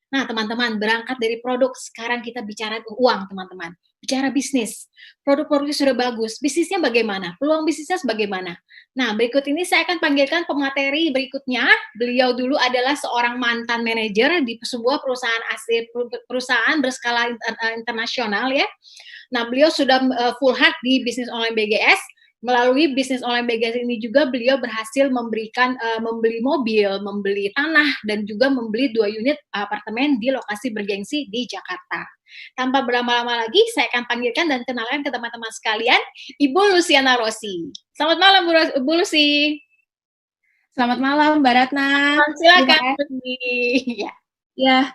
Nah, teman-teman, berangkat dari produk, sekarang kita bicara uang, teman-teman. Bicara bisnis. Produk-produknya sudah bagus. Bisnisnya bagaimana? Peluang bisnisnya bagaimana? Nah, berikut ini saya akan panggilkan pemateri berikutnya. Beliau dulu adalah seorang mantan manajer di sebuah perusahaan asli, perusahaan berskala internasional ya. Nah, beliau sudah full hard di bisnis online BGS. Melalui bisnis online BGS ini juga beliau berhasil membeli mobil, membeli tanah, dan juga membeli 2 unit apartemen di lokasi bergengsi di Jakarta. Tanpa berlama-lama lagi, saya akan panggilkan dan kenalkan ke teman-teman sekalian, Ibu Luciana Rossi. Selamat malam, Bu Lucy. Selamat malam, Mbak Ratna. Terima Silakan, Bu kasih. Lucy. Ya. Ya,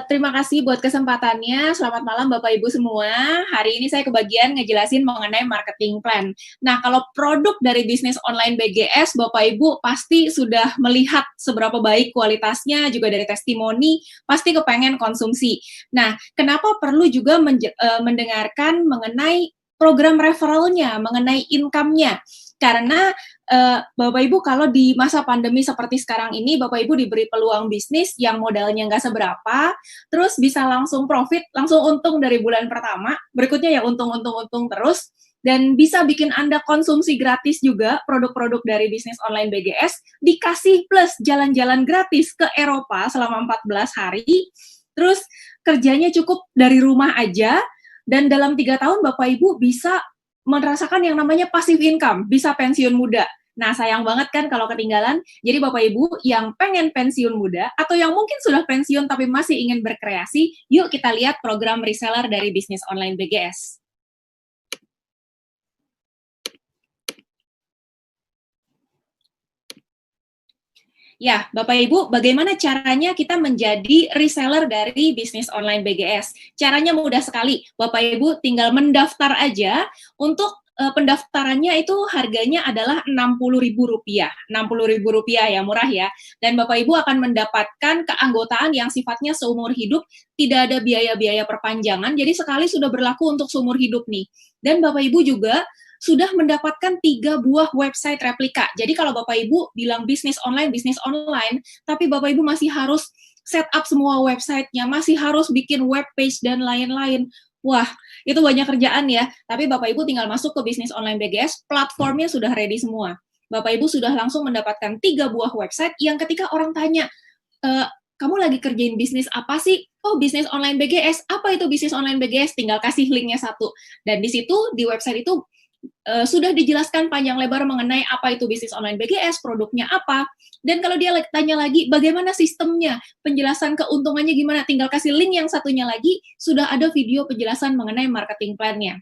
terima kasih buat kesempatannya. Selamat malam, Bapak Ibu semua. Hari ini saya kebagian ngejelasin mengenai marketing plan. Nah, kalau produk dari bisnis online BGS, Bapak Ibu pasti sudah melihat seberapa baik kualitasnya, juga dari testimoni, pasti kepengen konsumsi. Nah, kenapa perlu juga mendengarkan mengenai program referralnya, mengenai income-nya? Karena Bapak Ibu kalau di masa pandemi seperti sekarang ini, Bapak Ibu diberi peluang bisnis yang modalnya nggak seberapa, terus bisa langsung profit, langsung untung dari bulan pertama, berikutnya ya untung terus, dan bisa bikin Anda konsumsi gratis juga produk-produk dari bisnis online BGS, dikasih plus jalan-jalan gratis ke Eropa selama 14 hari, terus kerjanya cukup dari rumah aja, dan dalam 3 tahun Bapak Ibu bisa merasakan yang namanya passive income, bisa pensiun muda. Nah, sayang banget kan kalau ketinggalan. Jadi Bapak Ibu yang pengen pensiun muda atau yang mungkin sudah pensiun tapi masih ingin berkreasi, yuk kita lihat program reseller dari bisnis online BGS. Ya, Bapak Ibu, bagaimana caranya kita menjadi reseller dari bisnis online BGS? Caranya mudah sekali. Bapak Ibu tinggal mendaftar aja. Untuk pendaftarannya itu harganya adalah Rp60.000. Rp60.000 ya, murah ya. Dan Bapak Ibu akan mendapatkan keanggotaan yang sifatnya seumur hidup, tidak ada biaya-biaya perpanjangan. Jadi sekali sudah berlaku untuk seumur hidup nih. Dan Bapak Ibu juga sudah mendapatkan 3 buah website replika. Jadi kalau Bapak Ibu bilang bisnis online, tapi Bapak Ibu masih harus set up semua websitenya, masih harus bikin web page dan lain-lain. Wah, itu banyak kerjaan ya. Tapi Bapak Ibu tinggal masuk ke bisnis online BGS, platformnya sudah ready semua. Bapak Ibu sudah langsung mendapatkan 3 buah website yang ketika orang tanya, kamu lagi kerjain bisnis apa sih? Oh, bisnis online BGS. Apa itu bisnis online BGS? Tinggal kasih linknya satu. Dan di situ, di website itu sudah dijelaskan panjang lebar mengenai apa itu bisnis online BGS, produknya apa, dan kalau dia tanya lagi bagaimana sistemnya, penjelasan keuntungannya gimana, tinggal kasih link yang satunya lagi, sudah ada video penjelasan mengenai marketing plan-nya.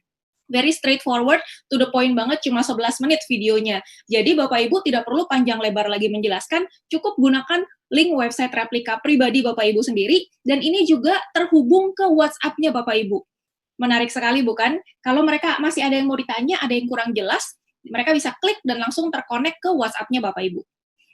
Very straightforward, to the point banget, cuma 11 menit videonya. Jadi Bapak Ibu tidak perlu panjang lebar lagi menjelaskan, cukup gunakan link website replika pribadi Bapak Ibu sendiri, dan ini juga terhubung ke WhatsApp-nya Bapak Ibu. Menarik sekali bukan? Kalau mereka masih ada yang mau ditanya, ada yang kurang jelas, mereka bisa klik dan langsung terkonek ke WhatsApp-nya Bapak Ibu.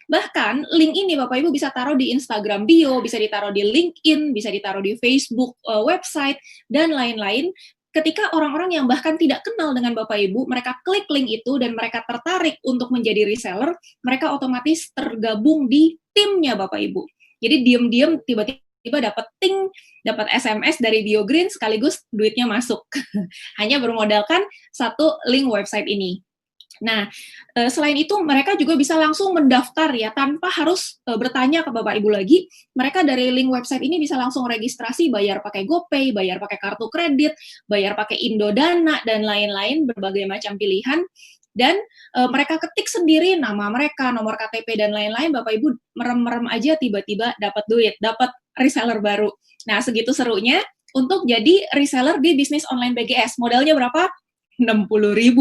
Bahkan link ini Bapak Ibu bisa taruh di Instagram bio, bisa ditaruh di LinkedIn, bisa ditaruh di Facebook website, dan lain-lain. Ketika orang-orang yang bahkan tidak kenal dengan Bapak Ibu, mereka klik link itu dan mereka tertarik untuk menjadi reseller, mereka otomatis tergabung di timnya Bapak Ibu. Jadi diam-diam tiba-tiba dapat ting, dapat SMS dari BioGreen sekaligus duitnya masuk. Hanya bermodalkan satu link website ini. Nah, selain itu mereka juga bisa langsung mendaftar ya, tanpa harus bertanya ke Bapak Ibu lagi. Mereka dari link website ini bisa langsung registrasi, bayar pakai GoPay, bayar pakai kartu kredit, bayar pakai Indodana, dan lain-lain, berbagai macam pilihan. Dan mereka ketik sendiri nama mereka, nomor KTP, dan lain-lain, Bapak Ibu merem-merem aja tiba-tiba dapat duit, dapat reseller baru. Nah, segitu serunya untuk jadi reseller di bisnis online BGS. Modalnya berapa? 60.000.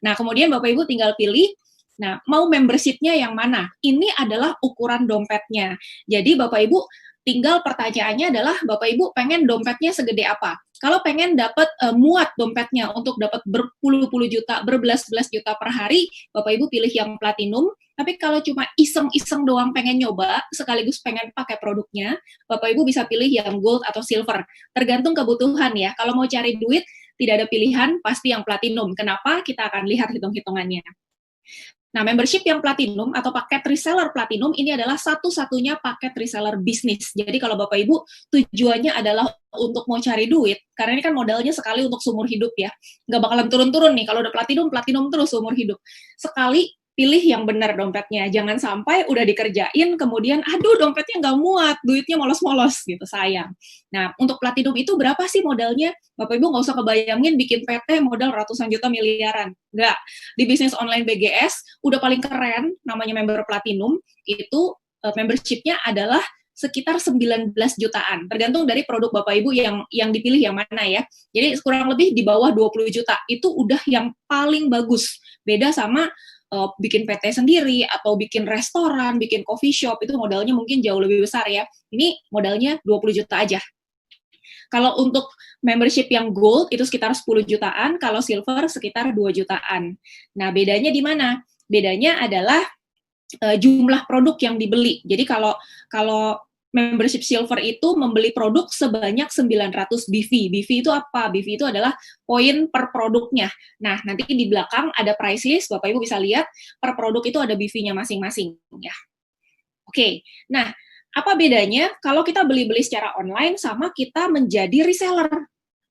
Nah, kemudian Bapak Ibu tinggal pilih, nah, mau membership-nya yang mana? Ini adalah ukuran dompetnya. Jadi Bapak Ibu tinggal pertanyaannya adalah Bapak Ibu pengen dompetnya segede apa? Kalau pengen dapat muat dompetnya untuk dapat berpuluh-puluh juta, berbelas-belas juta per hari, Bapak Ibu pilih yang platinum. Tapi kalau cuma iseng-iseng doang pengen nyoba, sekaligus pengen pakai produknya, Bapak Ibu bisa pilih yang gold atau silver. Tergantung kebutuhan ya. Kalau mau cari duit, tidak ada pilihan, pasti yang platinum. Kenapa? Kita akan lihat hitung-hitungannya. Nah, membership yang platinum atau paket reseller platinum ini adalah satu-satunya paket reseller bisnis. Jadi kalau Bapak Ibu tujuannya adalah untuk mau cari duit, karena ini kan modalnya sekali untuk seumur hidup ya. Nggak bakalan turun-turun nih, kalau udah platinum, platinum terus seumur hidup. Sekali pilih yang benar dompetnya. Jangan sampai udah dikerjain, kemudian aduh dompetnya nggak muat, duitnya molos-molos gitu, sayang. Nah, untuk platinum itu berapa sih modalnya? Bapak Ibu nggak usah kebayangin bikin PT modal ratusan juta miliaran. Nggak. Di bisnis online BGS, udah paling keren, namanya member platinum, itu membership-nya adalah sekitar 19 jutaan. Tergantung dari produk Bapak Ibu yang dipilih yang mana ya. Jadi kurang lebih di bawah 20 juta. Itu udah yang paling bagus. Beda sama bikin PT sendiri atau bikin restoran, bikin coffee shop, itu modalnya mungkin jauh lebih besar ya. Ini modalnya 20 juta aja. Kalau untuk membership yang gold itu sekitar 10 jutaan, kalau silver sekitar 2 jutaan. Nah, bedanya di mana? Bedanya adalah jumlah produk yang dibeli. Jadi kalau membership silver itu membeli produk sebanyak 900 BV. BV itu apa? BV itu adalah poin per produknya. Nah, nanti di belakang ada price list, Bapak Ibu bisa lihat per produk itu ada BV-nya masing-masing ya. Oke. Nah, apa bedanya kalau kita beli-beli secara online sama kita menjadi reseller?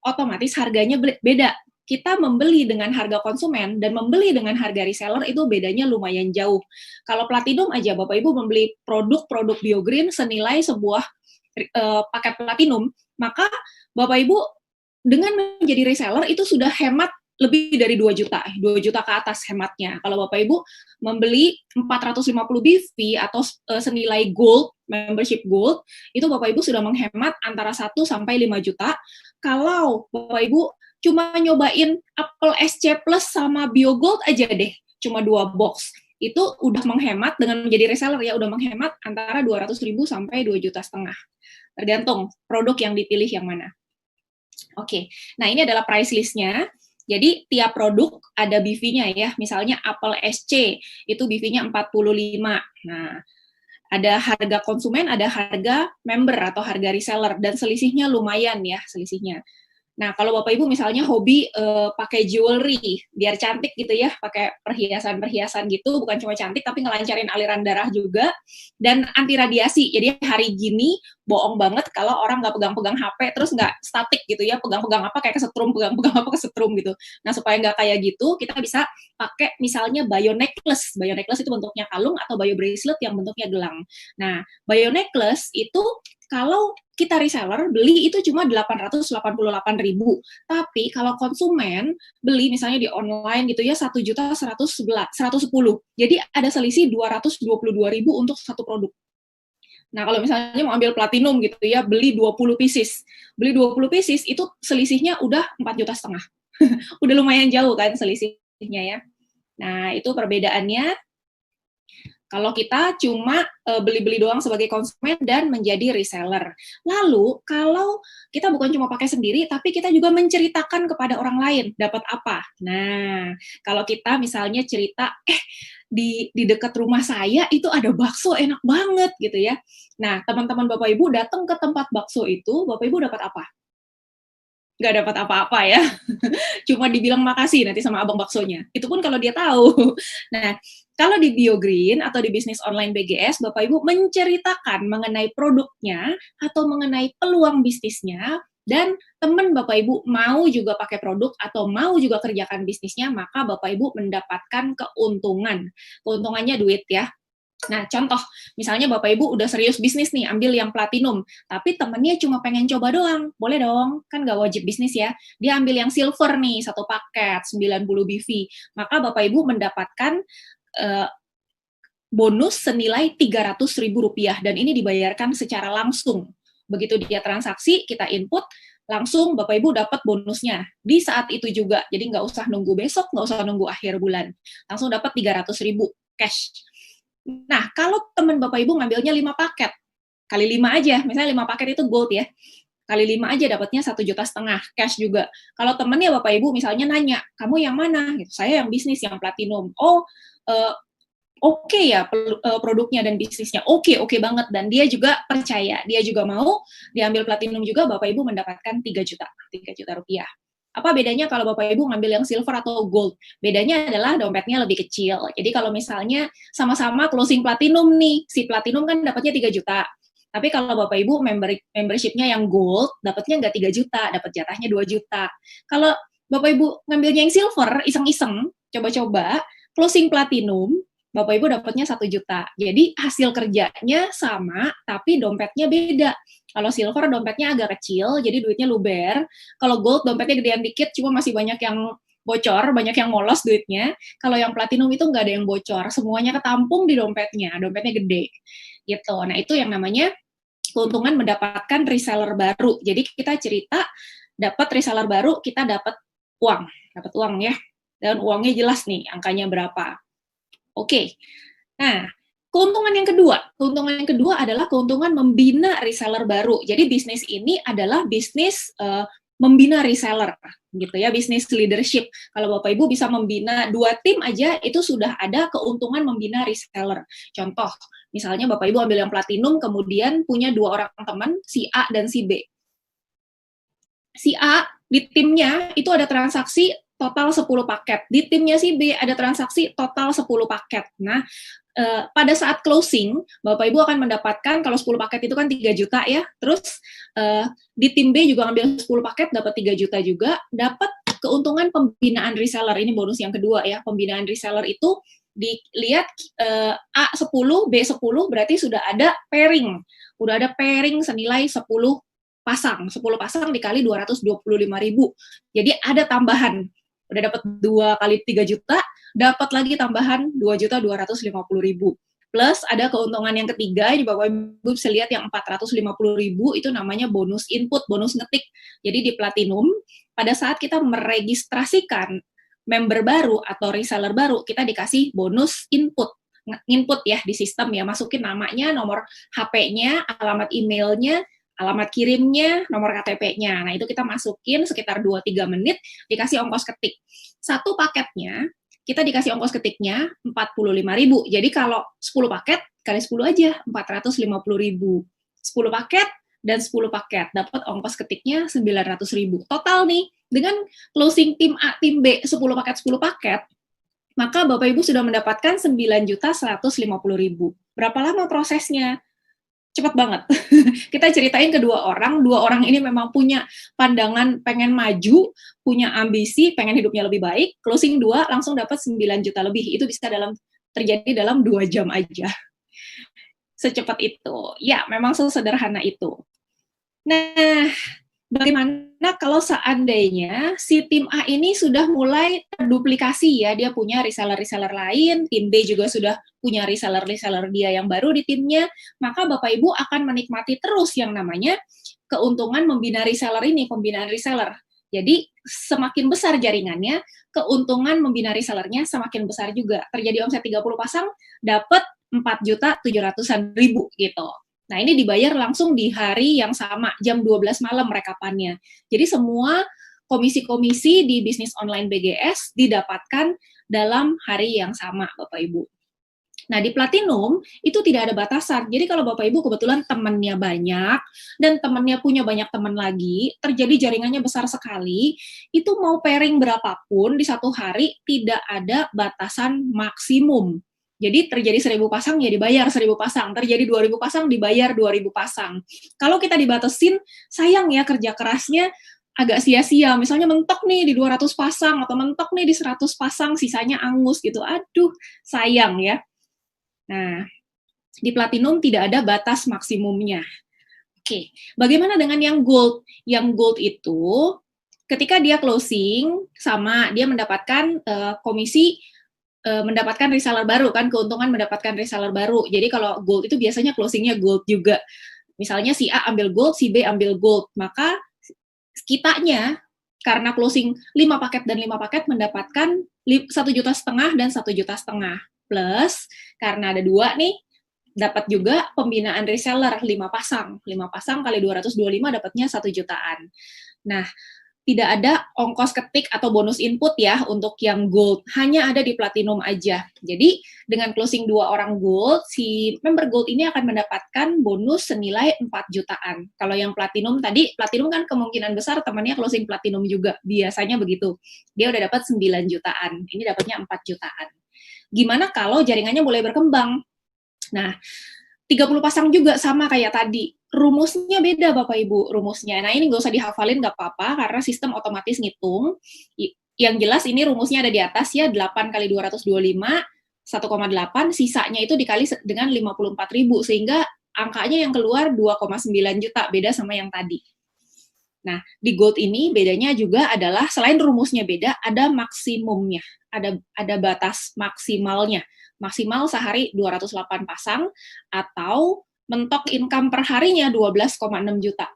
Otomatis harganya beda. Kita membeli dengan harga konsumen dan membeli dengan harga reseller itu bedanya lumayan jauh. Kalau platinum aja, Bapak Ibu membeli produk-produk BioGreen senilai sebuah paket platinum, maka Bapak Ibu dengan menjadi reseller itu sudah hemat lebih dari 2 juta, 2 juta ke atas hematnya. Kalau Bapak Ibu membeli 450 BV atau senilai gold, membership gold, itu Bapak Ibu sudah menghemat antara 1 sampai 5 juta. Kalau Bapak Ibu cuma nyobain Apple SC Plus sama BioGold aja deh, cuma 2 box. Itu udah menghemat dengan menjadi reseller ya, udah menghemat antara 200.000 sampai 2 juta setengah. Tergantung produk yang dipilih yang mana. Oke, nah ini adalah price list-nya. Jadi tiap produk ada BV-nya ya. Misalnya Apple SC itu BV-nya 45. Nah, ada harga konsumen, ada harga member atau harga reseller dan selisihnya lumayan ya, selisihnya. Nah, kalau Bapak Ibu misalnya hobi pakai jewelry, biar cantik gitu ya, pakai perhiasan-perhiasan gitu, bukan cuma cantik tapi ngelancarin aliran darah juga, dan anti radiasi. Jadi hari gini bohong banget kalau orang nggak pegang-pegang HP terus nggak statik gitu ya, pegang-pegang apa kayak kesetrum, pegang-pegang apa kesetrum gitu. Nah, supaya nggak kayak gitu, kita bisa pakai misalnya bio necklace. Bio necklace itu bentuknya kalung atau bio bracelet yang bentuknya gelang. Nah, bio necklace itu kalau kita reseller beli itu cuma 888.000. Tapi kalau konsumen beli misalnya di online gitu ya 1.110. Jadi ada selisih 222.000 untuk satu produk. Nah, kalau misalnya mau ambil platinum gitu ya, beli 20 pieces. Beli 20 pieces itu selisihnya udah 4 juta setengah. Udah lumayan jauh kan selisihnya ya. Nah, itu perbedaannya. Kalau kita cuma beli-beli doang sebagai konsumen dan menjadi reseller. Lalu, kalau kita bukan cuma pakai sendiri, tapi kita juga menceritakan kepada orang lain, dapat apa? Nah, kalau kita misalnya cerita, di dekat rumah saya itu ada bakso enak banget gitu ya. Nah, teman-teman Bapak Ibu datang ke tempat bakso itu, Bapak Ibu dapat apa? Nggak dapat apa-apa ya. Cuma dibilang makasih nanti sama abang baksonya. Itu pun kalau dia tahu. Nah, kalau di BioGreen atau di bisnis online BGS, Bapak Ibu menceritakan mengenai produknya atau mengenai peluang bisnisnya, dan teman Bapak Ibu mau juga pakai produk atau mau juga kerjakan bisnisnya, maka Bapak Ibu mendapatkan keuntungan. Keuntungannya duit ya. Nah, contoh, misalnya Bapak Ibu udah serius bisnis nih, ambil yang platinum, tapi temennya cuma pengen coba doang, boleh dong, kan nggak wajib bisnis ya. Dia ambil yang silver nih, satu paket, 90 BV, maka Bapak Ibu mendapatkan bonus senilai Rp300.000, dan ini dibayarkan secara langsung. Begitu dia transaksi, kita input, langsung Bapak Ibu dapat bonusnya di saat itu juga. Jadi nggak usah nunggu besok, nggak usah nunggu akhir bulan. Langsung dapat 300.000 cash. Nah, kalau teman Bapak Ibu ngambilnya 5 paket, kali 5 aja, misalnya 5 paket itu gold ya, kali 5 aja dapatnya 1,5 juta cash juga. Kalau temennya Bapak Ibu misalnya nanya, kamu yang mana? Gitu, saya yang bisnis, yang platinum. Oh, oke ya produknya dan bisnisnya, oke banget, dan dia juga percaya, dia juga mau diambil platinum juga, Bapak Ibu mendapatkan 3 juta rupiah. Apa bedanya kalau Bapak Ibu ngambil yang silver atau gold? Bedanya adalah dompetnya lebih kecil. Jadi kalau misalnya sama-sama closing platinum nih, si platinum kan dapatnya 3 juta. Tapi kalau Bapak Ibu membershipnya yang gold, dapatnya nggak 3 juta, dapat jatahnya 2 juta. Kalau Bapak Ibu ngambilnya yang silver, iseng-iseng, coba-coba, closing platinum, Bapak Ibu dapatnya 1 juta. Jadi hasil kerjanya sama, tapi dompetnya beda. Kalau silver dompetnya agak kecil, jadi duitnya luber. Kalau gold dompetnya gedean dikit, cuma masih banyak yang bocor, banyak yang molos duitnya. Kalau yang platinum itu nggak ada yang bocor, semuanya ketampung di dompetnya gede. Gitu. Nah, itu yang namanya keuntungan mendapatkan reseller baru. Jadi kita cerita, dapat reseller baru, kita dapat uang ya. Dan uangnya jelas nih, angkanya berapa. Oke. Nah, keuntungan yang kedua adalah keuntungan membina reseller baru. Jadi bisnis ini adalah bisnis membina reseller, gitu ya, bisnis leadership. Kalau Bapak Ibu bisa membina 2 tim aja, itu sudah ada keuntungan membina reseller. Contoh, misalnya Bapak Ibu ambil yang platinum, kemudian punya 2 orang teman, si A dan si B. Si A di timnya itu ada transaksi total 10 paket. Di timnya si B ada transaksi total 10 paket. Nah, pada saat closing, Bapak Ibu akan mendapatkan, kalau 10 paket itu kan 3 juta ya, terus di tim B juga ngambil 10 paket, dapat 3 juta juga, dapat keuntungan pembinaan reseller. Ini bonus yang kedua ya, pembinaan reseller itu dilihat A10, B10, berarti sudah ada pairing senilai 10 pasang dikali 225.000. Jadi ada tambahan. Udah dapat 2 kali 3 juta, dapat lagi tambahan 2.250.000. Plus ada keuntungan yang ketiga, ini Bapak Ibu bisa lihat yang 450.000 itu namanya bonus input, bonus ngetik. Jadi di Platinum, pada saat kita meregistrasikan member baru atau reseller baru, kita dikasih bonus input ya di sistem ya, masukin namanya, nomor HP-nya, alamat emailnya, alamat kirimnya, nomor KTP-nya. Nah, itu kita masukin sekitar 2-3 menit, dikasih ongkos ketik. Satu paketnya, kita dikasih ongkos ketiknya 45.000. Jadi kalau 10 paket, kali 10 aja, 450.000. 10 paket dan 10 paket, dapat ongkos ketiknya 900.000. Total nih, dengan closing tim A, tim B, 10 paket, maka Bapak Ibu sudah mendapatkan 9.150.000. Berapa lama prosesnya? Cepat banget. Kita ceritain ke 2 orang ini memang punya pandangan pengen maju, punya ambisi, pengen hidupnya lebih baik, closing 2 langsung dapat 9 juta lebih. Itu bisa terjadi dalam 2 jam aja. Secepat itu. Ya, memang sesederhana itu. Nah, bagaimana kalau seandainya si tim A ini sudah mulai terduplikasi ya, dia punya reseller-reseller lain, tim B juga sudah punya reseller-reseller dia yang baru di timnya, maka Bapak Ibu akan menikmati terus yang namanya keuntungan membina reseller ini, pembinaan reseller. Jadi semakin besar jaringannya, keuntungan membina resellernya semakin besar juga. Terjadi omset 30 pasang, dapat 4.700.000 gitu. Nah, ini dibayar langsung di hari yang sama, jam 12 malam rekapannya. Jadi semua komisi-komisi di bisnis online BGS didapatkan dalam hari yang sama, Bapak Ibu. Nah, di Platinum itu tidak ada batasan. Jadi kalau Bapak Ibu kebetulan temannya banyak dan temannya punya banyak teman lagi, terjadi jaringannya besar sekali, itu mau pairing berapapun di satu hari tidak ada batasan maksimum. Jadi terjadi 1.000 pasang ya dibayar 1.000 pasang, terjadi 2.000 pasang dibayar 2.000 pasang. Kalau kita dibatasin, sayang ya kerja kerasnya agak sia-sia. Misalnya mentok nih di 200 pasang atau mentok nih di 100 pasang, sisanya angus gitu. Aduh, sayang ya. Nah, di Platinum tidak ada batas maksimumnya. Oke, bagaimana dengan yang Gold? Yang Gold itu ketika dia closing sama dia mendapatkan komisi mendapatkan reseller baru kan, keuntungan mendapatkan reseller baru. Jadi kalau Gold itu biasanya closingnya Gold juga. Misalnya si A ambil Gold, si B ambil Gold, maka kitanya karena closing 5 paket dan 5 paket mendapatkan 1,5 juta dan 1,5 juta. Plus, karena ada 2 nih, dapat juga pembinaan reseller 5 pasang. 5 pasang kali 225 dapatnya 1 jutaan. Nah, tidak ada ongkos ketik atau bonus input ya untuk yang gold, hanya ada di platinum aja. Jadi dengan closing 2 orang gold, si member gold ini akan mendapatkan bonus senilai 4 jutaan. Kalau yang platinum tadi, platinum kan kemungkinan besar temannya closing platinum juga, biasanya begitu. Dia udah dapat 9 jutaan, ini dapatnya 4 jutaan. Gimana kalau jaringannya mulai berkembang? Nah, 30 pasang juga sama kayak tadi. Rumusnya beda Bapak Ibu, rumusnya. Nah ini nggak usah dihafalin, nggak apa-apa, karena sistem otomatis ngitung. Yang jelas ini rumusnya ada di atas ya, 8 kali 225, 1,8, sisanya itu dikali dengan 54.000, sehingga angkanya yang keluar 2,9 juta, beda sama yang tadi. Nah, di gold ini bedanya juga adalah, selain rumusnya beda, ada maksimumnya, ada batas maksimalnya. Maksimal sehari 208 pasang, atau mentok income per harinya 12,6 juta.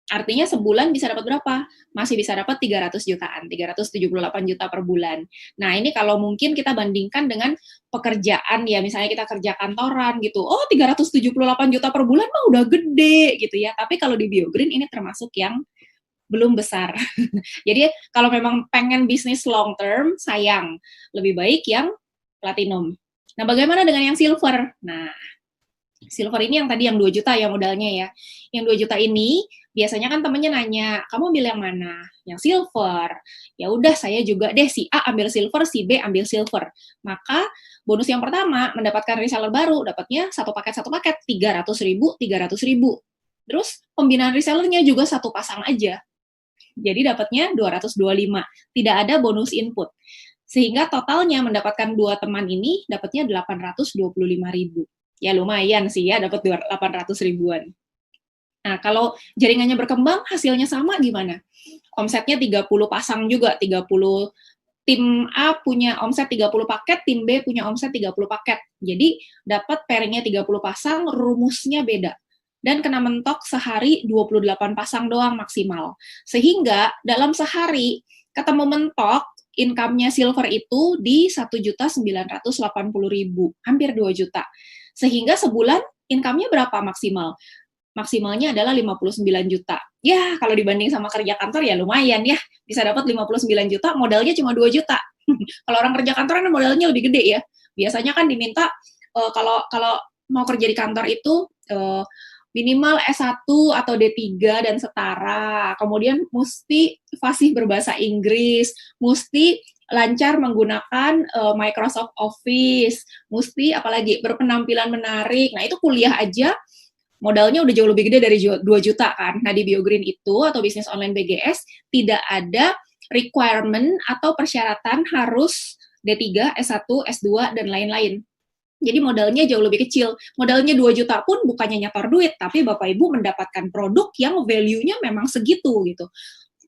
Artinya sebulan bisa dapat berapa? Masih bisa dapat 300 jutaan, 378 juta per bulan. Nah, ini kalau mungkin kita bandingkan dengan pekerjaan ya, misalnya kita kerja kantoran gitu. Oh, 378 juta per bulan mah udah gede gitu ya. Tapi kalau di BioGreen ini termasuk yang belum besar. Jadi kalau memang pengen bisnis long term, sayang. Lebih baik yang platinum. Nah, bagaimana dengan yang silver? Nah, silver ini yang tadi yang 2 juta ya modalnya ya. Yang 2 juta ini biasanya kan temennya nanya, kamu ambil yang mana? Yang silver. Ya udah saya juga deh, si A ambil silver, si B ambil silver. Maka bonus yang pertama mendapatkan reseller baru, dapatnya satu paket 300.000, 300.000. Terus pembinaan resellernya juga satu pasang aja. Jadi dapatnya 225. Tidak ada bonus input. Sehingga totalnya mendapatkan 2 teman ini dapatnya 825.000. Ya lumayan sih ya, dapat 800 ribuan. Nah, kalau jaringannya berkembang, hasilnya sama gimana? Omsetnya 30 pasang juga, 30 tim A punya omset 30 paket, tim B punya omset 30 paket. Jadi dapat pairingnya 30 pasang, rumusnya beda. Dan kena mentok sehari 28 pasang doang maksimal. Sehingga dalam sehari ketemu mentok, income-nya silver itu di 1.980.000, hampir 2 juta. Sehingga sebulan income-nya berapa maksimal? Maksimalnya adalah 59 juta. Ya, kalau dibanding sama kerja kantor ya lumayan ya. Bisa dapat 59 juta, modalnya cuma 2 juta. Kalau orang kerja kantor kan modalnya lebih gede ya. Biasanya kan diminta kalau mau kerja di kantor itu minimal S1 atau D3 dan setara. Kemudian mesti fasih berbahasa Inggris, mesti lancar menggunakan Microsoft Office, mesti apalagi berpenampilan menarik. Nah, itu kuliah aja modalnya udah jauh lebih gede dari 2 juta kan. Nah, di BioGreen itu atau bisnis online BGS tidak ada requirement atau persyaratan harus D3, S1, S2 dan lain-lain. Jadi modalnya jauh lebih kecil. Modalnya 2 juta pun bukannya nyetor duit, tapi Bapak Ibu mendapatkan produk yang value-nya memang segitu gitu.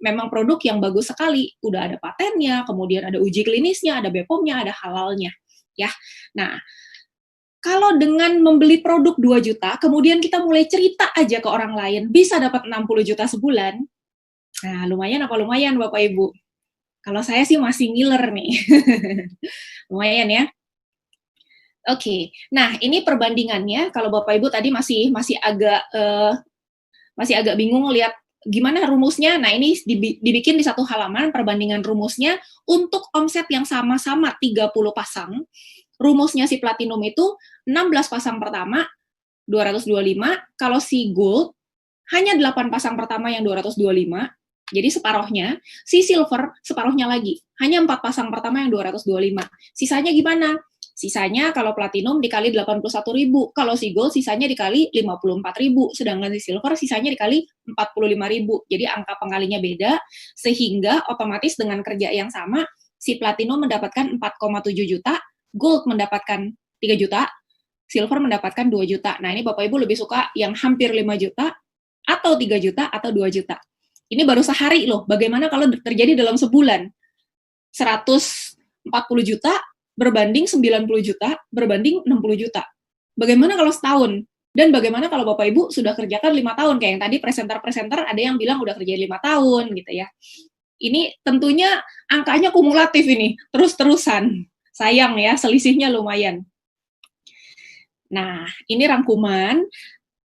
Memang produk yang bagus sekali, udah ada patennya, kemudian ada uji klinisnya, ada BPOM-nya, ada halalnya, ya. Nah, kalau dengan membeli produk 2 juta, kemudian kita mulai cerita aja ke orang lain, bisa dapat 60 juta sebulan. Nah, lumayan apa lumayan Bapak Ibu? Kalau saya sih masih ngiler nih. Lumayan ya. Oke, nah ini perbandingannya. Kalau Bapak Ibu tadi masih agak bingung lihat gimana rumusnya. Nah ini dibikin di satu halaman perbandingan rumusnya untuk omset yang sama-sama 30 pasang. Rumusnya si platinum itu 16 pasang pertama 225, kalau si gold hanya 8 pasang pertama yang 225. Jadi separohnya, si silver separohnya lagi. Hanya 4 pasang pertama yang 225. Sisanya gimana? Sisanya kalau platinum dikali 81.000, kalau si gold sisanya dikali 54.000, sedangkan si silver sisanya dikali 45.000. Jadi angka pengalinya beda, sehingga otomatis dengan kerja yang sama, si platinum mendapatkan 4,7 juta, gold mendapatkan 3 juta, silver mendapatkan 2 juta. Nah ini Bapak Ibu lebih suka yang hampir 5 juta, atau 3 juta, atau 2 juta. Ini baru sehari loh, bagaimana kalau terjadi dalam sebulan? 140 juta berbanding 90 juta, berbanding 60 juta. Bagaimana kalau setahun? Dan bagaimana kalau Bapak Ibu sudah kerjakan 5 tahun? Kayak yang tadi presenter-presenter ada yang bilang udah kerja 5 tahun gitu ya. Ini tentunya angkanya kumulatif ini, terus-terusan. Sayang ya, selisihnya lumayan. Nah, ini rangkuman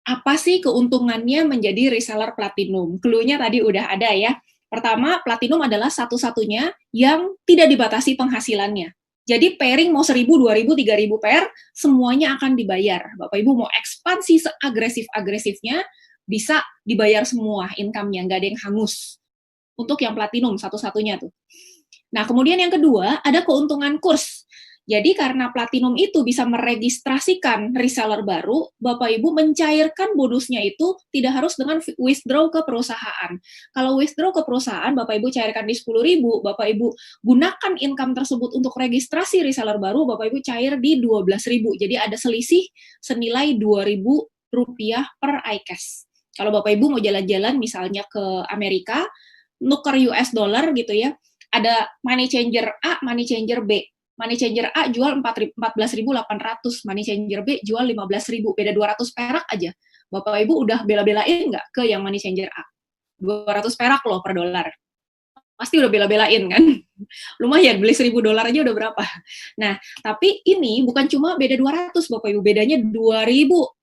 apa sih keuntungannya menjadi reseller platinum? Clue-nya tadi udah ada ya. Pertama, platinum adalah satu-satunya yang tidak dibatasi penghasilannya. Jadi pairing mau 1.000, 2.000, 3.000 pair, semuanya akan dibayar. Bapak Ibu mau ekspansi seagresif-agresifnya, bisa dibayar semua income-nya, nggak ada yang hangus. Untuk yang platinum, satu-satunya tuh. Nah, kemudian yang kedua, ada keuntungan kurs. Jadi karena platinum itu bisa meregistrasikan reseller baru, Bapak Ibu mencairkan bonusnya itu tidak harus dengan withdraw ke perusahaan. Kalau withdraw ke perusahaan, Bapak Ibu cairkan di 10.000, Bapak Ibu gunakan income tersebut untuk registrasi reseller baru, Bapak Ibu cair di 12.000. Jadi ada selisih senilai 2.000 rupiah per iCash. Kalau Bapak Ibu mau jalan-jalan misalnya ke Amerika, nuker US dollar gitu ya, ada money changer A, money changer B. Money changer A jual 14.800, money changer B jual 15.000, beda 200 perak aja. Bapak Ibu udah bela-belain nggak ke yang money changer A? 200 perak loh per dolar. Pasti udah bela-belain kan? Lumayan, beli 1.000 dolar aja udah berapa. Nah, tapi ini bukan cuma beda 200 Bapak Ibu, bedanya 2.000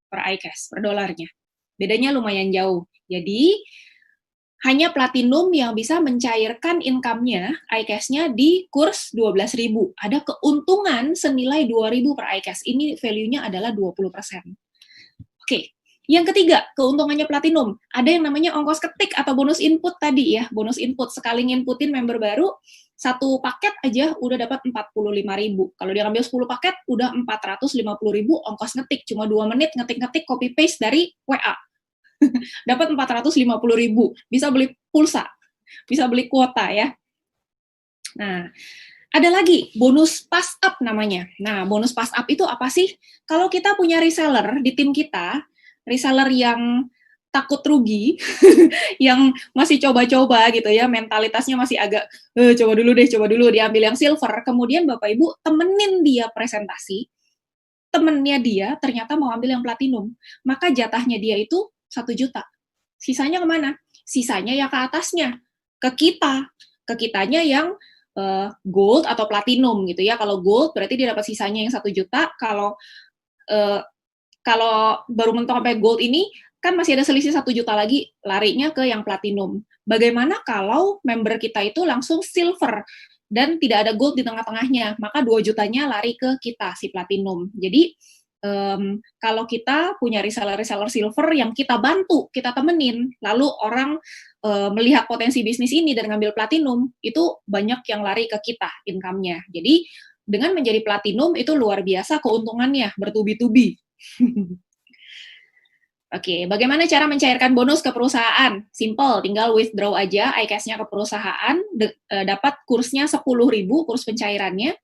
per iCash, per dolarnya. Bedanya lumayan jauh. Jadi, hanya platinum yang bisa mencairkan income-nya, iCash-nya di kurs 12.000. Ada keuntungan senilai 2.000 per iCash. Ini value-nya adalah 20%. Oke, yang ketiga, keuntungannya platinum. Ada yang namanya ongkos ketik atau bonus input tadi ya, bonus input. Sekali nginputin member baru, satu paket aja udah dapat 45.000. Kalau dia ngambil 10 paket, udah 450.000 ongkos ngetik. Cuma 2 menit ngetik-ngetik copy-paste dari WA. Dapat 450.000, bisa beli pulsa, bisa beli kuota ya. Nah, ada lagi bonus pass up namanya. Nah, bonus pass up itu apa sih? Kalau kita punya reseller di tim kita, reseller yang takut rugi, yang masih coba-coba gitu ya, mentalitasnya masih agak, coba dulu, diambil yang silver, kemudian Bapak Ibu temenin dia presentasi, temennya dia ternyata mau ambil yang platinum, maka jatahnya dia itu 1 juta. Sisanya kemana? Sisanya ya ke atasnya, ke kita. Ke kitanya yang gold atau platinum gitu ya. Kalau gold berarti dia dapat sisanya yang 1 juta. Kalau baru mentok sampai gold ini, kan masih ada selisih 1 juta lagi, larinya ke yang platinum. Bagaimana kalau member kita itu langsung silver dan tidak ada gold di tengah-tengahnya? Maka 2 jutanya lari ke kita, si platinum. Jadi, kalau kita punya reseller-reseller silver yang kita bantu, kita temenin, lalu orang melihat potensi bisnis ini dan ngambil platinum, itu banyak yang lari ke kita income-nya. Jadi dengan menjadi platinum itu luar biasa keuntungannya, bertubi-tubi. Oke, bagaimana cara mencairkan bonus ke perusahaan? Simple, tinggal withdraw aja iCash-nya ke perusahaan, dapat kursnya 10.000, kurs pencairannya.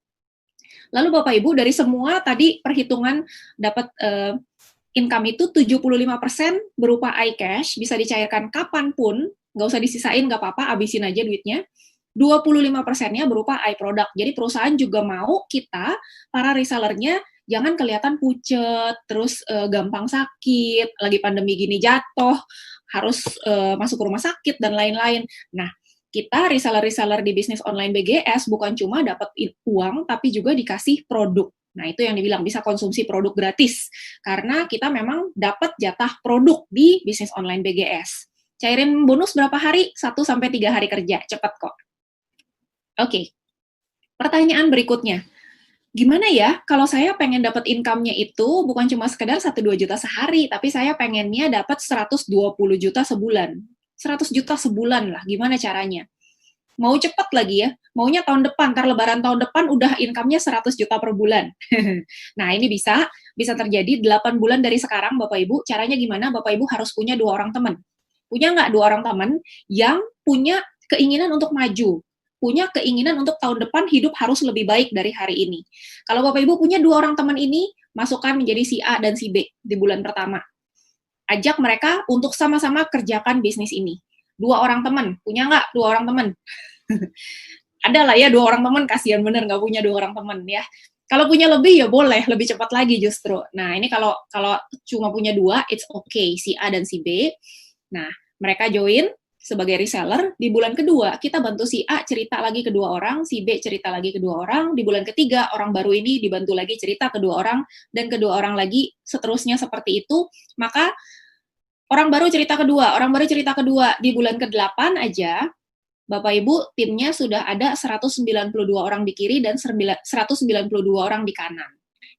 Lalu Bapak Ibu dari semua tadi perhitungan dapat income itu 75% berupa iCash, bisa dicairkan kapanpun, nggak usah disisain, nggak apa-apa, abisin aja duitnya. 25%-nya berupa iProduct. Jadi perusahaan juga mau kita, para resellernya, jangan kelihatan pucet, terus gampang sakit, lagi pandemi gini jatuh, harus masuk rumah sakit, dan lain-lain. Nah, kita reseller-reseller di bisnis online BGS bukan cuma dapat uang, tapi juga dikasih produk. Nah, itu yang dibilang bisa konsumsi produk gratis. Karena kita memang dapat jatah produk di bisnis online BGS. Cairin bonus berapa hari? 1-3 hari kerja. Cepat kok. Oke. Pertanyaan berikutnya. Gimana ya kalau saya pengen dapat income-nya itu bukan cuma sekedar 1-2 juta sehari, tapi saya pengennya dapat 120 juta sebulan. 100 juta sebulan lah, gimana caranya? Mau cepat lagi ya, maunya tahun depan, ntar lebaran tahun depan udah income-nya 100 juta per bulan. Nah, ini bisa terjadi 8 bulan dari sekarang, Bapak Ibu. Caranya gimana? Bapak Ibu harus punya 2 orang teman. Punya nggak 2 orang teman yang punya keinginan untuk maju? Punya keinginan untuk tahun depan hidup harus lebih baik dari hari ini. Kalau Bapak Ibu punya 2 orang teman ini, masukkan menjadi si A dan si B di bulan pertama. Ajak mereka untuk sama-sama kerjakan bisnis ini. 2 orang teman, punya nggak 2 orang teman? Ada lah ya 2 orang teman, kasihan bener nggak punya 2 orang teman ya. Kalau punya lebih ya boleh, lebih cepat lagi justru. Nah, ini kalau cuma punya 2, it's okay, si A dan si B. Nah, mereka join sebagai reseller. Di bulan kedua, kita bantu si A cerita lagi ke 2 orang, si B cerita lagi ke 2 orang. Di bulan ketiga, orang baru ini dibantu lagi cerita ke 2 orang, dan ke 2 orang lagi, seterusnya seperti itu. Maka, orang baru cerita kedua, di bulan ke-8 aja, Bapak Ibu, timnya sudah ada 192 orang di kiri dan 192 orang di kanan.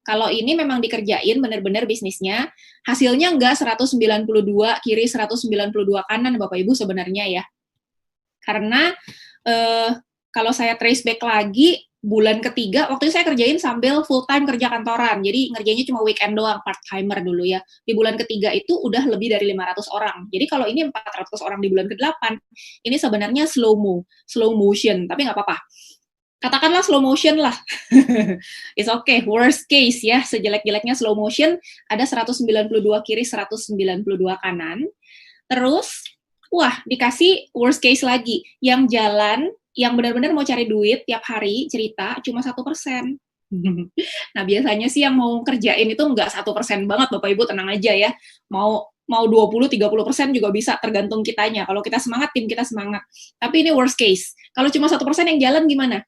Kalau ini memang dikerjain benar-benar bisnisnya, hasilnya enggak 192 kiri, 192 kanan Bapak Ibu sebenarnya ya. Karena kalau saya trace back lagi, bulan ketiga, waktu itu saya kerjain sambil full time kerja kantoran, jadi ngerjainnya cuma weekend doang, part timer dulu ya. Di bulan ketiga itu udah lebih dari 500 orang. Jadi kalau ini 400 orang di bulan ke-8, ini sebenarnya slow motion, tapi nggak apa-apa. Katakanlah slow motion lah. It's okay, worst case ya, sejelek-jeleknya slow motion, ada 192 kiri, 192 kanan. Terus, wah, dikasih worst case lagi. Yang jalan, yang benar-benar mau cari duit tiap hari, cerita, cuma 1%. Nah, biasanya sih yang mau kerjain itu nggak 1% banget, Bapak Ibu, tenang aja ya. Mau 20-30% juga bisa, tergantung kitanya. Kalau kita semangat, tim kita semangat. Tapi ini worst case. Kalau cuma 1% yang jalan gimana?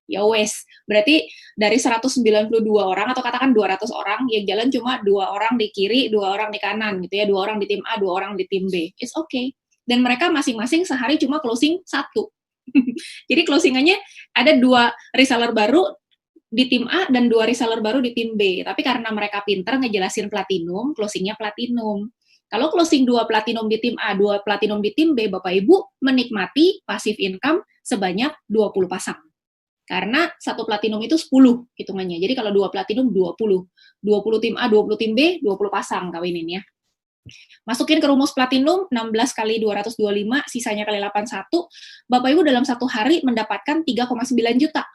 Ya wes, berarti dari 192 orang atau katakan 200 orang, yang jalan cuma 2 orang di kiri, 2 orang di kanan gitu ya, 2 orang di tim A, 2 orang di tim B. It's okay. Dan mereka masing-masing sehari cuma closing 1. Jadi closingannya ada 2 reseller baru di tim A dan 2 reseller baru di tim B. Tapi karena mereka pinter ngejelasin platinum, closingnya platinum. Kalau closing 2 platinum di tim A, 2 platinum di tim B, Bapak Ibu menikmati passive income sebanyak 20 pasang. Karena 1 platinum itu 10 hitungannya. Jadi kalau 2 platinum 20. 20 tim A, 20 tim B, 20 pasang kawinin ya. Masukin ke rumus platinum, 16 kali 225, sisanya kali 81. Bapak Ibu dalam 1 hari mendapatkan 3,9 juta.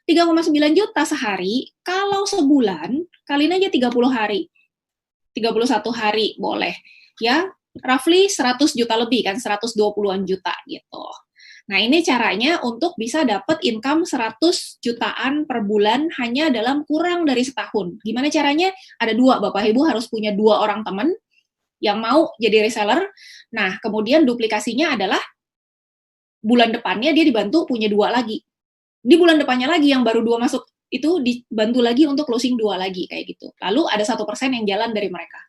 3,9 juta sehari, kalau sebulan, kaliin aja 30 hari. 31 hari boleh. Ya, roughly 100 juta lebih kan, 120-an juta gitu. Nah, ini caranya untuk bisa dapat income 100 jutaan per bulan hanya dalam kurang dari setahun. Gimana caranya? Ada 2, Bapak Ibu harus punya 2 orang teman yang mau jadi reseller. Nah, kemudian duplikasinya adalah bulan depannya dia dibantu punya 2 lagi. Di bulan depannya lagi yang baru 2 masuk, itu dibantu lagi untuk closing 2 lagi, kayak gitu. Lalu ada 1% yang jalan dari mereka.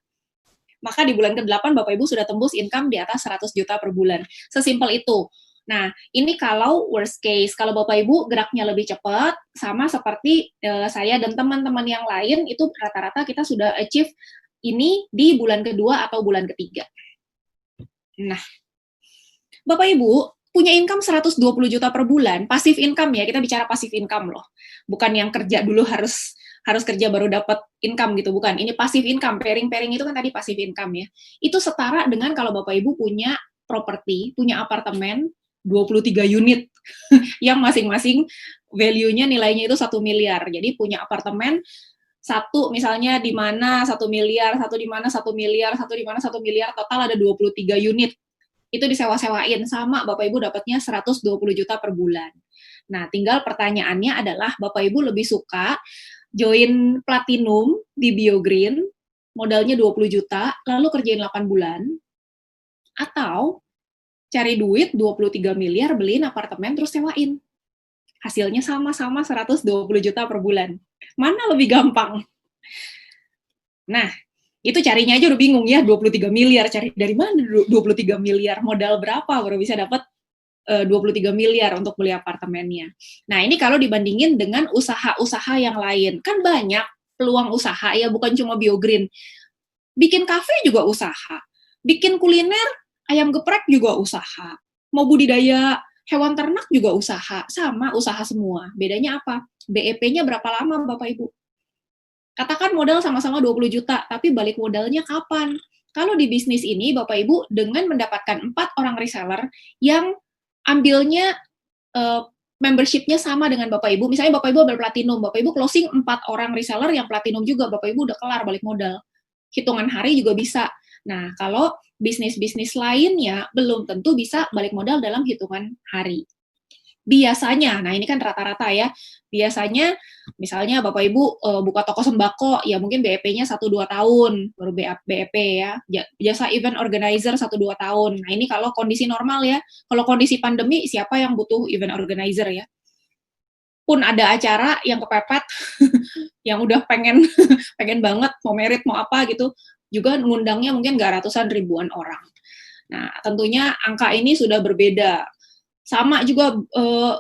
Maka di bulan ke-8 Bapak Ibu sudah tembus income di atas 100 juta per bulan. Sesimpel itu. Nah, ini kalau worst case. Kalau Bapak Ibu geraknya lebih cepat, sama seperti saya dan teman-teman yang lain, itu rata-rata kita sudah achieve ini di bulan kedua atau bulan ketiga. Nah, Bapak Ibu punya income 120 juta per bulan, passive income ya, kita bicara passive income loh. Bukan yang kerja dulu harus kerja baru dapat income gitu, bukan. Ini passive income, pairing itu kan tadi passive income ya. Itu setara dengan kalau Bapak Ibu punya properti, punya apartemen, 23 unit yang masing-masing value-nya nilainya itu 1 miliar. Jadi punya apartemen satu misalnya di mana 1 miliar, satu di mana 1 miliar, satu di mana 1 miliar, total ada 23 unit. Itu disewa-sewain sama Bapak Ibu dapatnya 120 juta per bulan. Nah, tinggal pertanyaannya adalah Bapak Ibu lebih suka join platinum di BioGreen, modalnya 20 juta, lalu kerjain 8 bulan, atau cari duit 23 miliar, beliin apartemen, terus sewain. Hasilnya sama-sama 120 juta per bulan. Mana lebih gampang? Nah, itu carinya aja udah bingung ya, 23 miliar. Cari dari mana 23 miliar? Modal berapa baru bisa dapat 23 miliar untuk beli apartemennya. Nah, ini kalau dibandingin dengan usaha-usaha yang lain. Kan banyak peluang usaha ya, bukan cuma BioGreen. Bikin kafe juga usaha. Bikin kuliner, ayam geprek juga usaha. Mau budidaya hewan ternak juga usaha. Sama usaha semua. Bedanya apa? BEP-nya berapa lama Bapak Ibu? Katakan modal sama-sama 20 juta, tapi balik modalnya kapan? Kalau di bisnis ini, Bapak Ibu, dengan mendapatkan 4 orang reseller yang ambilnya membership-nya sama dengan Bapak Ibu, misalnya Bapak Ibu berplatinum, Bapak Ibu closing 4 orang reseller yang platinum juga, Bapak Ibu udah kelar balik modal. Hitungan hari juga bisa. Nah, kalau bisnis-bisnis lainnya belum tentu bisa balik modal dalam hitungan hari. Biasanya, nah ini kan rata-rata ya, biasanya misalnya Bapak Ibu buka toko sembako, ya mungkin BEP-nya 1-2 tahun, baru BEP ya, jasa event organizer 1-2 tahun. Nah ini kalau kondisi normal ya, kalau kondisi pandemi siapa yang butuh event organizer ya? Pun ada acara yang kepepet, yang udah pengen banget, mau merit, mau apa gitu, juga ngundangnya mungkin nggak ratusan ribuan orang. Nah tentunya angka ini sudah berbeda. Sama juga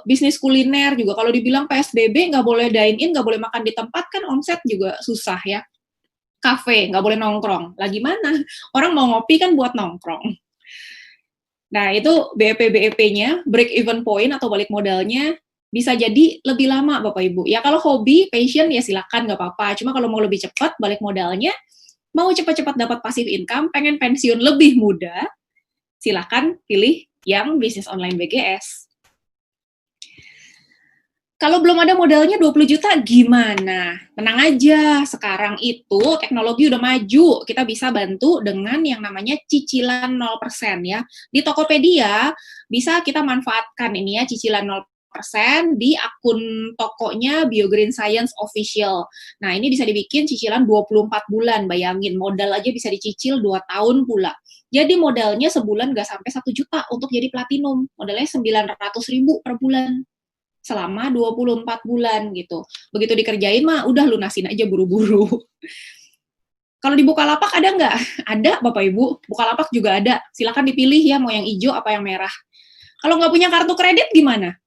bisnis kuliner juga, kalau dibilang PSBB nggak boleh dine in, nggak boleh makan di tempat, kan omset juga susah ya. Kafe, nggak boleh nongkrong. Lah gimana? Orang mau ngopi kan buat nongkrong. Nah, itu BEP-BEP-nya, break even point atau balik modalnya, bisa jadi lebih lama Bapak Ibu. Ya kalau hobi, passion ya silakan nggak apa-apa. Cuma kalau mau lebih cepat balik modalnya, mau cepat-cepat dapat passive income, pengen pensiun lebih muda, silakan pilih yang bisnis online BGS. Kalau belum ada modalnya 20 juta, gimana? Tenang aja, sekarang itu teknologi udah maju. Kita bisa bantu dengan yang namanya cicilan 0% ya. Di Tokopedia, bisa kita manfaatkan ini ya, cicilan 0% di akun tokonya BioGreen Science Official. Nah, ini bisa dibikin cicilan 24 bulan, bayangin. Modal aja bisa dicicil 2 tahun pula. Jadi modalnya sebulan nggak sampai 1 juta untuk jadi platinum. Modalnya 900.000 per bulan selama 24 bulan gitu. Begitu dikerjain mah udah lunasin aja buru-buru. Kalau di Bukalapak ada nggak? Ada Bapak Ibu, Bukalapak juga ada. Silakan dipilih ya mau yang hijau apa yang merah. Kalau nggak punya kartu kredit gimana?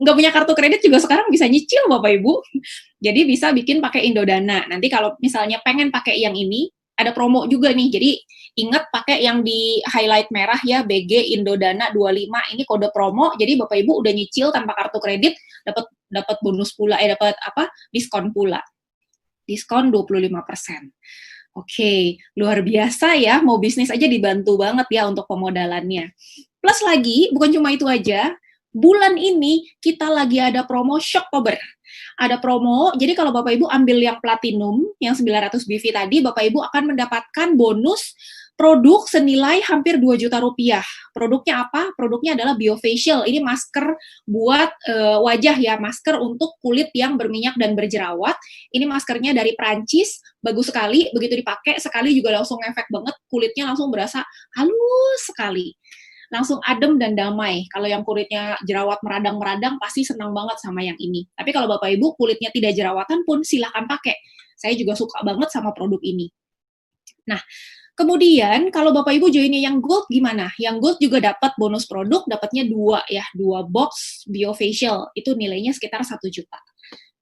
Nggak punya kartu kredit juga sekarang bisa nyicil Bapak Ibu. Jadi bisa bikin pakai Indodana. Nanti kalau misalnya pengen pakai yang ini, ada promo juga nih. Jadi ingat pakai yang di highlight merah ya, BG Indodana 25, ini kode promo. Jadi Bapak Ibu udah nyicil tanpa kartu kredit, dapat bonus pula, dapat apa? Diskon pula. Diskon 25%. Oke, luar biasa ya, mau bisnis aja dibantu banget ya untuk pemodalannya. Plus lagi, bukan cuma itu aja, bulan ini kita lagi ada promo Shocktober. Ada promo, jadi kalau Bapak Ibu ambil yang platinum, yang 900 BV tadi, Bapak Ibu akan mendapatkan bonus produk senilai hampir 2 juta rupiah. Produknya apa? Produknya adalah biofacial. Ini masker buat wajah ya, masker untuk kulit yang berminyak dan berjerawat. Ini maskernya dari Prancis, bagus sekali. Begitu dipakai, sekali juga langsung efek banget. Kulitnya langsung berasa halus sekali. Langsung adem dan damai. Kalau yang kulitnya jerawat meradang-meradang, pasti senang banget sama yang ini. Tapi kalau Bapak Ibu kulitnya tidak jerawatan pun, silakan pakai. Saya juga suka banget sama produk ini. Nah, kemudian kalau Bapak Ibu joinnya yang gold gimana? Yang gold juga dapat bonus produk, dapatnya 2 ya, 2 box biofacial. Itu nilainya sekitar 1 juta.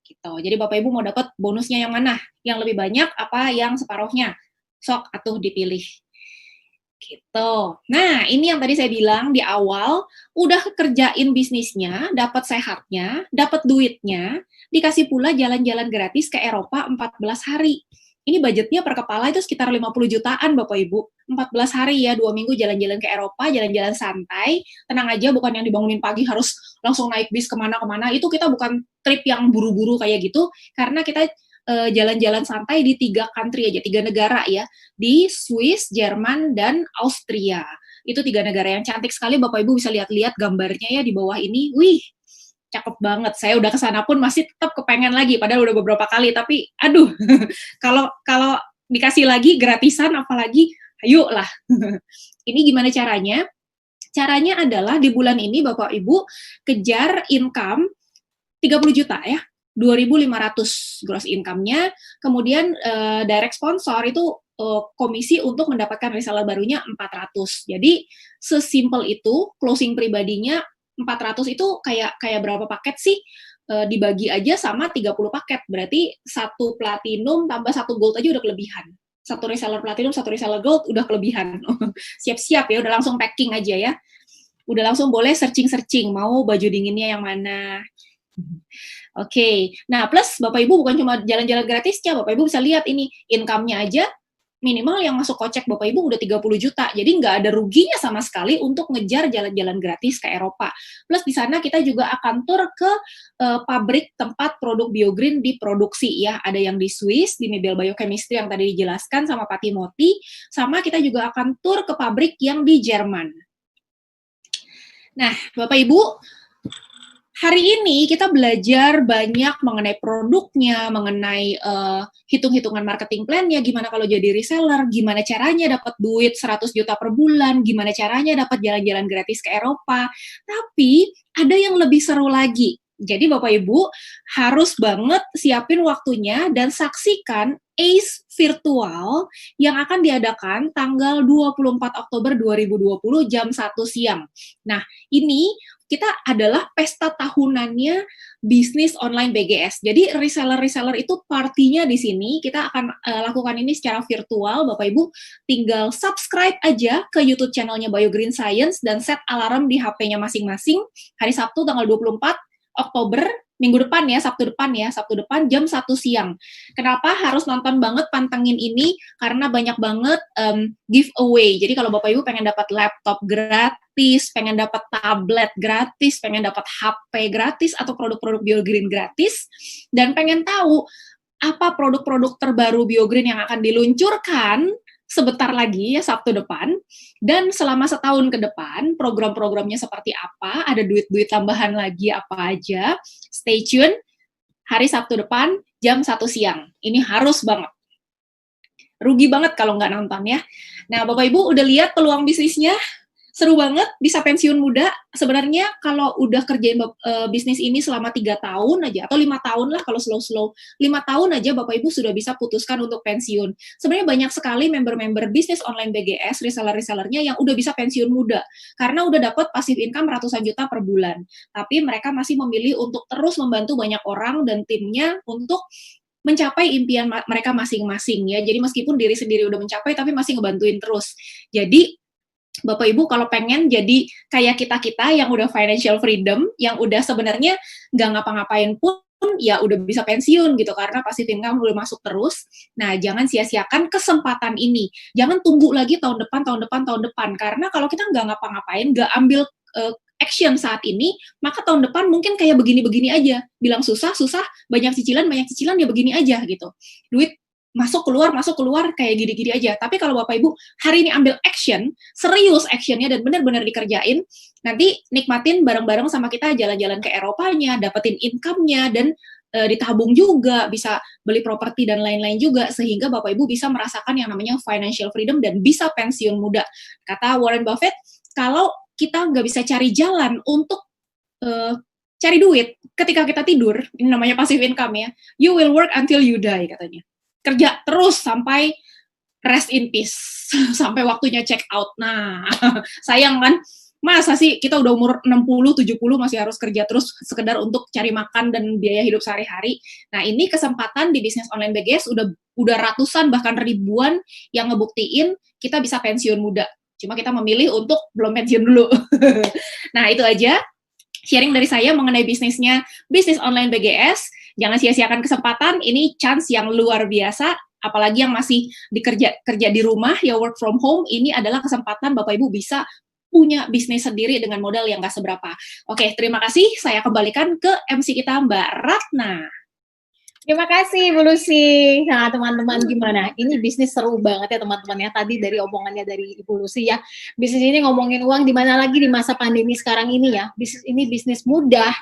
Gitu. Jadi Bapak Ibu mau dapat bonusnya yang mana? Yang lebih banyak apa yang separuhnya? Sok atuh dipilih. Gitu. Nah, ini yang tadi saya bilang di awal, udah kerjain bisnisnya, dapat sehatnya, dapat duitnya, dikasih pula jalan-jalan gratis ke Eropa 14 hari. Ini budgetnya per kepala itu sekitar 50 jutaan Bapak Ibu. 14 hari ya, 2 minggu jalan-jalan ke Eropa, jalan-jalan santai. Tenang aja, bukan yang dibangunin pagi harus langsung naik bis kemana-kemana. Itu kita bukan trip yang buru-buru kayak gitu, karena kita jalan-jalan santai di 3 country aja, 3 negara ya, di Swiss, Jerman, dan Austria. Itu 3 negara yang cantik sekali, Bapak Ibu bisa lihat-lihat gambarnya ya di bawah ini. Wih, cakep banget. Saya udah kesana pun masih tetap kepengen lagi, padahal udah beberapa kali, tapi aduh, kalau dikasih lagi gratisan apalagi, ayo lah. Ini gimana caranya? Caranya adalah di bulan ini Bapak Ibu kejar income 30 juta ya. 2.500 gross income-nya, kemudian direct sponsor itu komisi untuk mendapatkan reseller barunya 400. Jadi sesimpel itu, closing pribadinya 400 itu kayak berapa paket sih? Dibagi aja sama 30 paket, berarti 1 platinum tambah 1 gold aja udah kelebihan. 1 reseller platinum, 1 reseller gold udah kelebihan. Siap-siap ya, udah langsung packing aja ya. Udah langsung boleh searching-searching, mau baju dinginnya yang mana. Oke, nah plus Bapak Ibu bukan cuma jalan-jalan gratisnya, Bapak Ibu bisa lihat ini income-nya aja minimal yang masuk kocek Bapak Ibu udah 30 juta, jadi nggak ada ruginya sama sekali untuk ngejar jalan-jalan gratis ke Eropa. Plus di sana kita juga akan tur ke pabrik tempat produk BioGreen diproduksi ya, ada yang di Swiss, di Mebel Biochemistry yang tadi dijelaskan sama Pak Timothy, sama kita juga akan tur ke pabrik yang di Jerman. Nah, Bapak Ibu, hari ini kita belajar banyak mengenai produknya, mengenai hitung-hitungan marketing plan-nya, gimana kalau jadi reseller, gimana caranya dapat duit 100 juta per bulan, gimana caranya dapat jalan-jalan gratis ke Eropa. Tapi ada yang lebih seru lagi. Jadi Bapak Ibu harus banget siapin waktunya dan saksikan ACE virtual yang akan diadakan tanggal 24 Oktober 2020 jam 1 siang. Nah, ini kita adalah pesta tahunannya bisnis online BGS. Jadi reseller-reseller itu partinya di sini. Kita akan lakukan ini secara virtual. Bapak Ibu tinggal subscribe aja ke YouTube channelnya Bio Green Science dan set alarm di HP-nya masing-masing hari Sabtu tanggal 24 Oktober, minggu depan ya, Sabtu depan jam 1 siang. Kenapa harus nonton banget, pantengin ini? Karena banyak banget giveaway. Jadi kalau Bapak Ibu pengen dapat laptop gratis, pengen dapat tablet gratis, pengen dapat HP gratis, atau produk-produk BioGreen gratis, dan pengen tahu apa produk-produk terbaru BioGreen yang akan diluncurkan sebentar lagi ya Sabtu depan, dan selama setahun ke depan program-programnya seperti apa, ada duit-duit tambahan lagi apa aja, stay tune hari Sabtu depan jam 1 siang. Ini harus banget. Rugi banget kalau nggak nonton ya. Nah, Bapak Ibu udah lihat peluang bisnisnya? Seru banget, bisa pensiun muda. Sebenarnya kalau udah kerjain bisnis ini selama 3 tahun aja, atau 5 tahun lah kalau slow-slow, 5 tahun aja Bapak Ibu sudah bisa putuskan untuk pensiun. Sebenarnya banyak sekali member-member bisnis online BGS, reseller-resellernya yang udah bisa pensiun muda, karena udah dapat passive income ratusan juta per bulan. Tapi mereka masih memilih untuk terus membantu banyak orang dan timnya untuk mencapai impian mereka masing-masing ya. Jadi meskipun diri sendiri udah mencapai, tapi masih ngebantuin terus. Jadi Bapak Ibu kalau pengen jadi kayak kita-kita yang udah financial freedom, yang udah sebenarnya nggak ngapa-ngapain pun ya udah bisa pensiun gitu karena passive income udah masuk terus. Nah, jangan sia-siakan kesempatan ini. Jangan tunggu lagi tahun depan karena kalau kita nggak ngapa-ngapain, nggak ambil action saat ini, maka tahun depan mungkin kayak begini-begini aja. Bilang susah, banyak cicilan ya begini aja gitu. Duit masuk keluar kayak gini-gini aja. Tapi kalau Bapak Ibu hari ini ambil action, serius actionnya dan benar-benar dikerjain, nanti nikmatin bareng-bareng sama kita jalan-jalan ke Eropanya, dapetin income-nya, dan ditabung juga, bisa beli properti dan lain-lain juga, sehingga Bapak Ibu bisa merasakan yang namanya financial freedom dan bisa pensiun muda. Kata Warren Buffett, kalau kita nggak bisa cari jalan untuk cari duit ketika kita tidur, ini namanya passive income ya, you will work until you die katanya. Kerja terus sampai rest in peace, sampai waktunya check out. Nah, sayang kan, masa sih kita udah umur 60, 70 masih harus kerja terus sekedar untuk cari makan dan biaya hidup sehari-hari. Nah, ini kesempatan di bisnis online BGS udah ratusan bahkan ribuan yang ngebuktiin kita bisa pensiun muda. Cuma kita memilih untuk belum pensiun dulu. Nah, itu aja sharing dari saya mengenai bisnis online BGS. Jangan sia-siakan kesempatan, ini chance yang luar biasa, apalagi yang masih kerja di rumah, ya work from home, ini adalah kesempatan Bapak Ibu bisa punya bisnis sendiri dengan modal yang nggak seberapa. Oke, terima kasih. Saya kembalikan ke MC kita, Mbak Ratna. Terima kasih Bu Lucy. Nah teman-teman gimana? Ini bisnis seru banget ya teman-teman ya. Tadi dari omongannya dari Ibu Lucy ya. Bisnis ini ngomongin uang di mana lagi di masa pandemi sekarang ini ya. Bisnis ini bisnis mudah,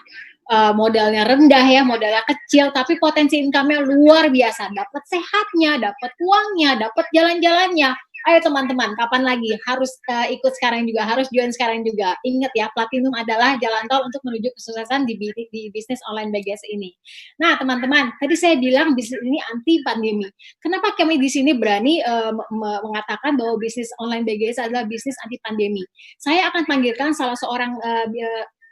modalnya rendah ya, modalnya kecil, tapi potensi income-nya luar biasa. Dapat sehatnya, dapat uangnya, dapat jalan-jalannya. Ayo teman-teman, kapan lagi? Harus ikut sekarang juga, harus join sekarang juga. Ingat ya, Platinum adalah jalan tol untuk menuju kesuksesan di bisnis online BGS ini. Nah, teman-teman, tadi saya bilang bisnis ini anti pandemi. Kenapa kami di sini berani mengatakan bahwa bisnis online BGS adalah bisnis anti pandemi? Saya akan panggilkan salah seorang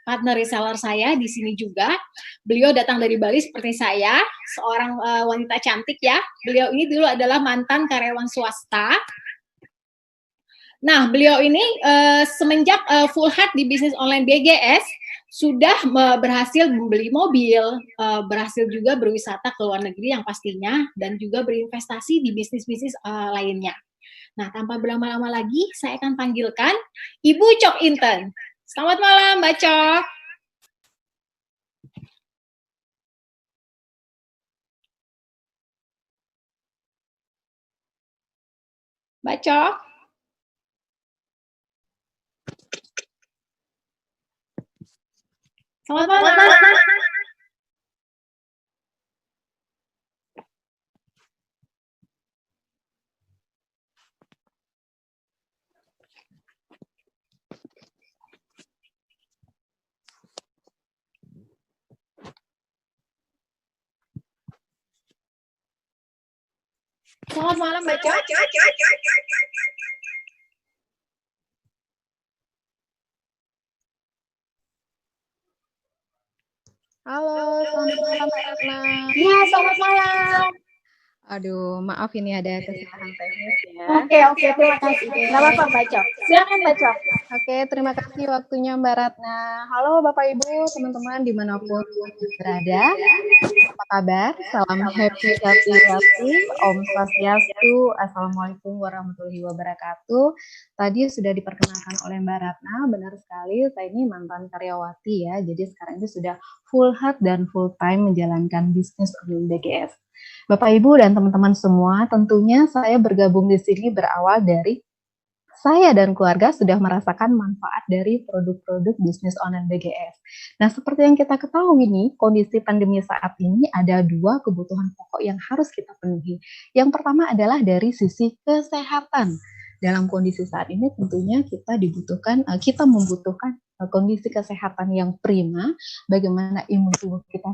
partner reseller saya di sini juga. Beliau datang dari Bali seperti saya, seorang wanita cantik ya. Beliau ini dulu adalah mantan karyawan swasta. Nah, beliau ini semenjak full head di bisnis online BGS, sudah berhasil membeli mobil, berhasil juga berwisata ke luar negeri yang pastinya, dan juga berinvestasi di bisnis-bisnis lainnya. Nah, tanpa berlama-lama lagi, saya akan panggilkan Ibu Chok Inten. Selamat malam, Mbak Chok. Mbak Chok. Selamat malam. Selamat malam Mbak Cok. Halo, selamat malam Mbak Ratna. Ya, selamat malam. Aduh, maaf ini ada kesalahan teknis ya. Oke, terima kasih. Nggak apa-apa Mbak Cok. Silakan Mbak Cok. Oke, terima kasih waktunya Mbak Ratna. Halo Bapak Ibu, teman-teman dimanapun berada. Apa kabar? Salam happy, Om Swastiastu, Assalamualaikum warahmatullahi wabarakatuh. Tadi sudah diperkenalkan oleh Mbak Ratna, benar sekali, saya ini mantan karyawati ya, jadi sekarang ini sudah full hard dan full time menjalankan bisnis online BGS. Bapak Ibu dan teman-teman semua, tentunya saya bergabung di sini berawal dari saya dan keluarga sudah merasakan manfaat dari produk-produk bisnis online BGS. Nah, seperti yang kita ketahui nih, kondisi pandemi saat ini ada dua kebutuhan pokok yang harus kita penuhi. Yang pertama adalah dari sisi kesehatan. Dalam kondisi saat ini tentunya kita membutuhkan kondisi kesehatan yang prima, bagaimana imun tubuh kita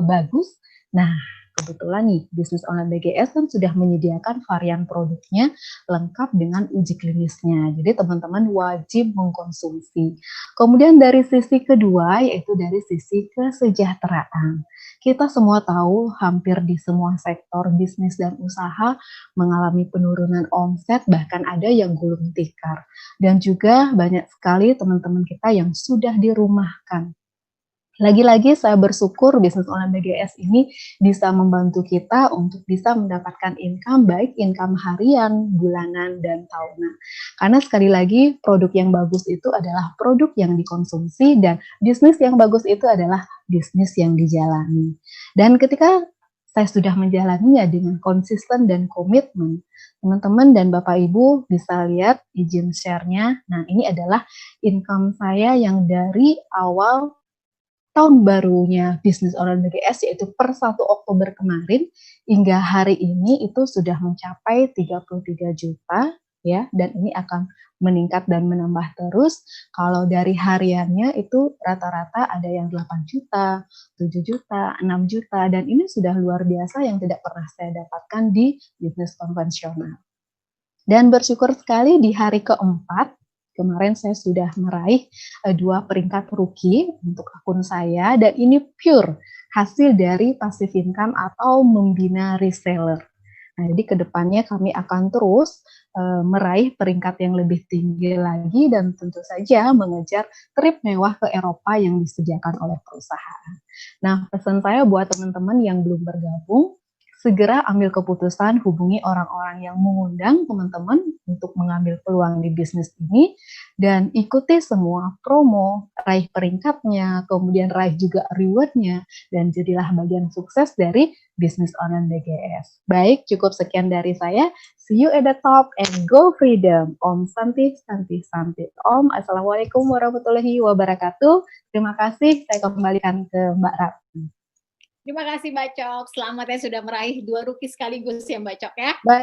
bagus. Nah, kebetulan nih, bisnis online BGS kan sudah menyediakan varian produknya lengkap dengan uji klinisnya. Jadi teman-teman wajib mengkonsumsi. Kemudian dari sisi kedua, yaitu dari sisi kesejahteraan. Kita semua tahu hampir di semua sektor bisnis dan usaha mengalami penurunan omset, bahkan ada yang gulung tikar. Dan juga banyak sekali teman-teman kita yang sudah dirumahkan. Lagi-lagi saya bersyukur bisnis online BGS ini bisa membantu kita untuk bisa mendapatkan income, baik income harian, bulanan, dan tahunan. Karena sekali lagi produk yang bagus itu adalah produk yang dikonsumsi dan bisnis yang bagus itu adalah bisnis yang dijalani. Dan ketika saya sudah menjalaninya dengan konsisten dan komitmen, teman-teman dan Bapak Ibu bisa lihat izin share-nya. Nah, ini adalah income saya yang dari awal tahun barunya bisnis online BGS, yaitu per 1 Oktober kemarin hingga hari ini itu sudah mencapai 33 juta ya, dan ini akan meningkat dan menambah terus. Kalau dari hariannya itu rata-rata ada yang 8 juta, 7 juta, 6 juta, dan ini sudah luar biasa yang tidak pernah saya dapatkan di bisnis konvensional. Dan bersyukur sekali di hari keempat kemarin saya sudah meraih 2 peringkat rookie untuk akun saya, dan ini pure hasil dari passive income atau membina reseller. Nah, jadi kedepannya kami akan terus meraih peringkat yang lebih tinggi lagi dan tentu saja mengejar trip mewah ke Eropa yang disediakan oleh perusahaan. Nah, pesan saya buat teman-teman yang belum bergabung, segera ambil keputusan, hubungi orang-orang yang mengundang teman-teman untuk mengambil peluang di bisnis ini, dan ikuti semua promo, raih peringkatnya, kemudian raih juga rewardnya, dan jadilah bagian sukses dari bisnis online BGS. Baik, cukup sekian dari saya. See you at the top and go freedom. Om Santi, Santi, Santi. Om, Assalamualaikum warahmatullahi wabarakatuh. Terima kasih, saya kembalikan ke Mbak Ratna. Terima kasih Mbak Cok. Selamat ya sudah meraih 2 rookie sekaligus ya Mbak Cok ya. Baik.